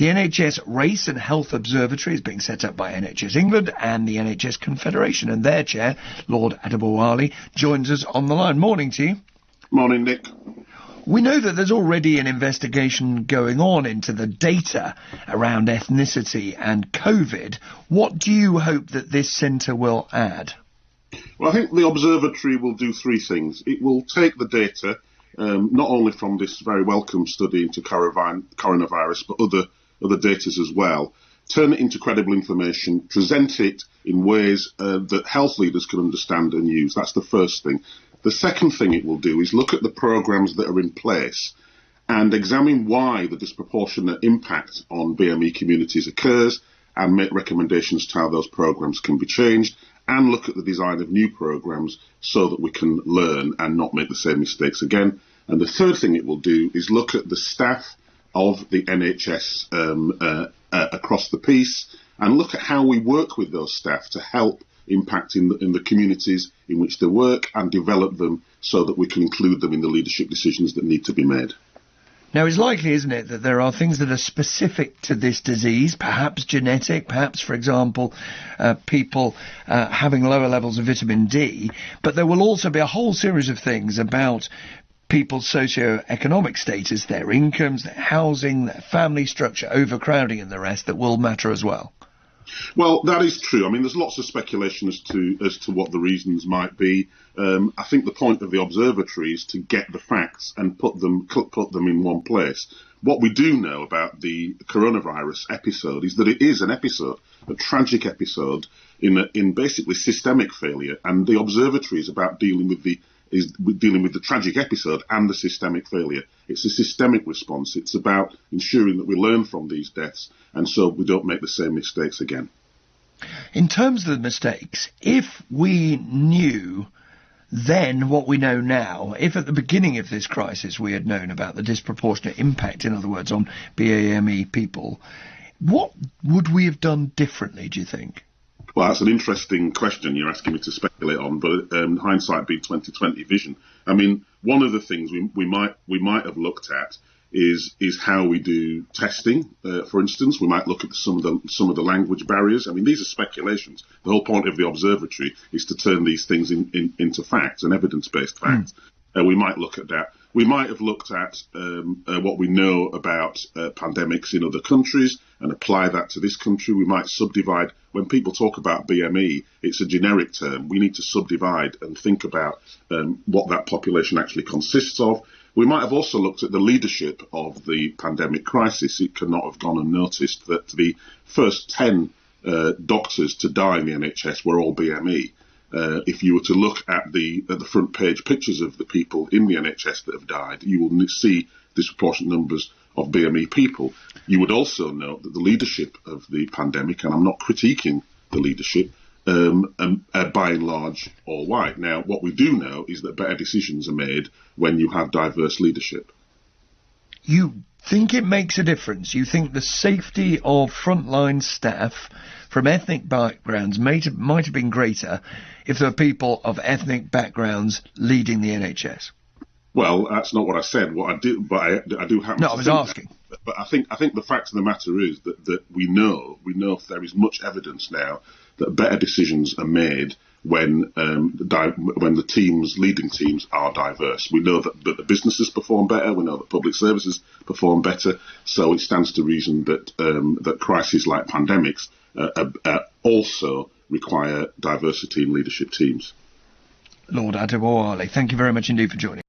The NHS Race and Health Observatory is being set up by NHS England and the NHS Confederation, and their chair, Lord Adebowale, joins us on the line. Morning to you. Morning, Nick. We know that there's already an investigation going on into the data around ethnicity and COVID. What do you hope that this centre will add? Well, I think the Observatory will do three things. It will take the data, not only from this very welcome study into coronavirus, but other data as well, turn it into credible information, present it in ways that health leaders can understand and use. That's the first thing. The second thing it will do is look at the programmes that are in place and examine why the disproportionate impact on BME communities occurs and make recommendations to how those programmes can be changed, and look at the design of new programmes so that we can learn and not make the same mistakes again. And the third thing it will do is look at the staff of the NHS across the piece and look at how we work with those staff to help impact in the communities in which they work and develop them so that we can include them in the leadership decisions that need to be made. Now, it's likely, isn't it, that there are things that are specific to this disease, perhaps genetic, perhaps, for example, people having lower levels of vitamin D, but there will also be a whole series of things about people's socio-economic status, their incomes, their housing, their family structure, overcrowding and the rest that will matter as well. Well, that is true. I mean, there's lots of speculation as to what the reasons might be. I think the point of the observatory is to get the facts and put them in one place. What we do know about the coronavirus episode is that it is an episode, a tragic episode in basically systemic failure, and the observatory is about dealing with the tragic episode and the systemic failure. It's a systemic response. It's about ensuring that we learn from these deaths and so we don't make the same mistakes again. In terms of the mistakes, if we knew then what we know now, if at the beginning of this crisis we had known about the disproportionate impact, in other words, on BAME people, what would we have done differently, do you think? Well, that's an interesting question you're asking me to speculate on, but hindsight being 20/20 vision. I mean, one of the things we might have looked at is how we do testing. For instance, we might look at some of the language barriers. I mean, these are speculations. The whole point of the observatory is to turn these things into facts and evidence-based facts. We might look at that. We might have looked at what we know about pandemics in other countries and apply that to this country. We might subdivide. When people talk about BME, it's a generic term. We need to subdivide and think about what that population actually consists of. We might have also looked at the leadership of the pandemic crisis. It cannot have gone unnoticed that the first 10 doctors to die in the NHS were all BME. If you were to look at the front page pictures of the people in the NHS that have died, you will see disproportionate numbers of BME people. You would also note that the leadership of the pandemic, and I'm not critiquing the leadership, are by and large all white. Now, what we do know is that better decisions are made when you have diverse leadership. You think it makes a difference? You think the safety of frontline staff from ethnic backgrounds might have been greater if there were people of ethnic backgrounds leading the NHS? Well, that's not what I said. What I did, but I do happen. No, I was asking. But I think the fact of the matter is that we know there is much evidence now that better decisions are made when the leading teams are diverse. We know that the businesses perform better. We know that public services perform better. So it stands to reason that crises like pandemics also require diversity in leadership teams. Lord Adebowale, thank you very much indeed for joining us.